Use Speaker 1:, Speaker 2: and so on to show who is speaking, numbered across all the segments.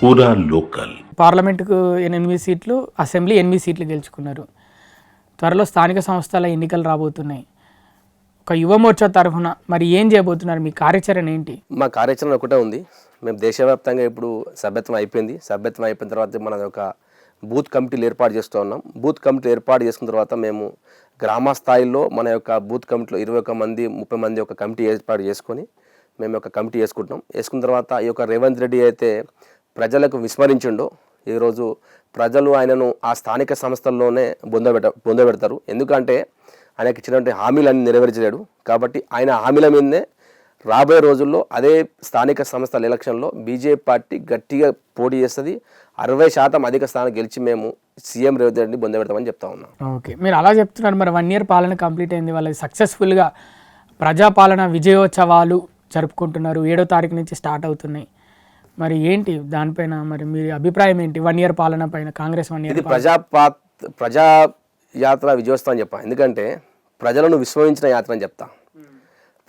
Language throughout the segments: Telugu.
Speaker 1: పూరా లోకల్.
Speaker 2: పార్లమెంటుకు 8 సీట్లు, అసెంబ్లీ 8 సీట్లు గెలుచుకున్నారు. త్వరలో స్థానిక సంస్థల ఎన్నికలు రాబోతున్నాయి. ఒక యువమోర్చా తరఫున మరి ఏం చేయబోతున్నారు? మీ కార్యాచరణ ఏంటి?
Speaker 3: మా కార్యాచరణ ఒకటే ఉంది. మేము దేశవ్యాప్తంగా ఇప్పుడు సభ్యత్వం అయిపోయింది. సభ్యత్వం అయిపోయిన తర్వాత మనది ఒక బూత్ కమిటీలు ఏర్పాటు చేస్తూ ఉన్నాం. బూత్ కమిటీలు ఏర్పాటు చేసుకున్న తర్వాత మేము గ్రామ స్థాయిలో మన యొక్క బూత్ కమిటీలో 21 మంది 30 మంది ఒక కమిటీ ఏర్పాటు చేసుకొని మేము ఒక కమిటీ వేసుకుంటున్నాం. వేసుకున్న తర్వాత ఈ యొక్క రేవంత్ రెడ్డి అయితే ప్రజలకు విస్మరించిండో ఈరోజు ప్రజలు ఆయనను ఆ స్థానిక సంస్థల్లోనే బొందబెడతారు. ఎందుకంటే ఆయనకి ఇచ్చినటువంటి హామీలన్నీ నెరవేర్చలేడు. కాబట్టి ఆయన హామీల మీదనే రాబోయే రోజుల్లో అదే స్థానిక సంస్థల ఎలక్షన్లో బీజేపీ పార్టీ గట్టిగా పోటీ చేస్తుంది. 60% అధిక స్థానం గెలిచి మేము సీఎం రేవంత్ రెడ్డిని బొందబెడతామని చెప్తా ఉన్నాం.
Speaker 2: ఓకే, మీరు అలా చెప్తున్నారు. మరి 1 ఇయర్ పాలన కంప్లీట్ అయింది, వాళ్ళది సక్సెస్ఫుల్గా ప్రజాపాలన విజయోత్సవాలు జరుపుకుంటున్నారు. 7వ తారీఖు నుంచి స్టార్ట్ అవుతున్నాయి. మరి ఏంటి దానిపైన మరి మీ అభిప్రాయం ఏంటి? 1 ఇయర్ పాలన పైన కాంగ్రెస్ 1 ఇయర్
Speaker 3: ఇది ప్రజా యాత్ర విజయోత్సవం అని చెప్పా. ఎందుకంటే ప్రజలను విస్మరించిన యాత్ర అని చెప్తా.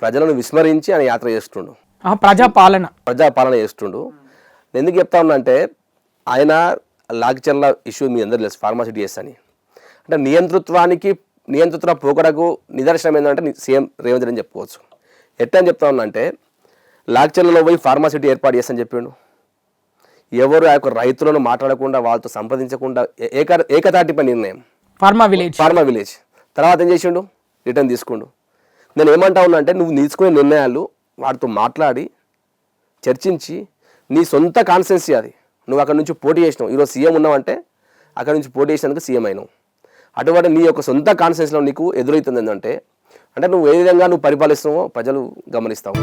Speaker 3: ప్రజలను విస్మరించి ఆయన యాత్ర చేస్తుండు, ప్రజాపాలన చేస్తుండు. ఎందుకు చెప్తా ఉన్నా అంటే ఆయన లాగిచర్ల ఇష్యూ మీ అందరూ తెలుసు, ఫార్మాసిటీ చేస్తా అని. అంటే నియంతృత్వ పోకడకు నిదర్శనం ఏంటంటే సీఎం రేవంత్ రెడ్డి అని చెప్పుకోవచ్చు. ఎట్లా అని చెప్తా ఉన్నా అంటే లాగిచర్లలో పోయి ఫార్మాసిటీ ఏర్పాటు చేస్తాను చెప్పిండు. ఎవరు ఆ యొక్క రైతులను మాట్లాడకుండా వాళ్ళతో సంప్రదించకుండా ఏకతాటిపై నిర్ణయం ఫార్మా విలేజ్. తర్వాత ఏం చేసిండు? రిటర్న్ తీసుకుండు. నేను ఏమంటా ఉన్నా అంటే నువ్వు తీసుకునే నిర్ణయాలు వాటితో మాట్లాడి చర్చించి నీ సొంత కాన్స్టిట్యున్సీ అది, నువ్వు అక్కడ నుంచి పోటీ చేసినావు. ఈరోజు సీఎం ఉన్నావంటే అక్కడ నుంచి పోటీ చేసినందుకు సీఎం అయినావు. అటువంటి నీ యొక్క సొంత కాన్స్టిట్యున్సీలో నీకు ఎదురవుతుంది ఏంటంటే నువ్వు ఏ విధంగా నువ్వు పరిపాలిస్తున్నావో ప్రజలు గమనిస్తావు.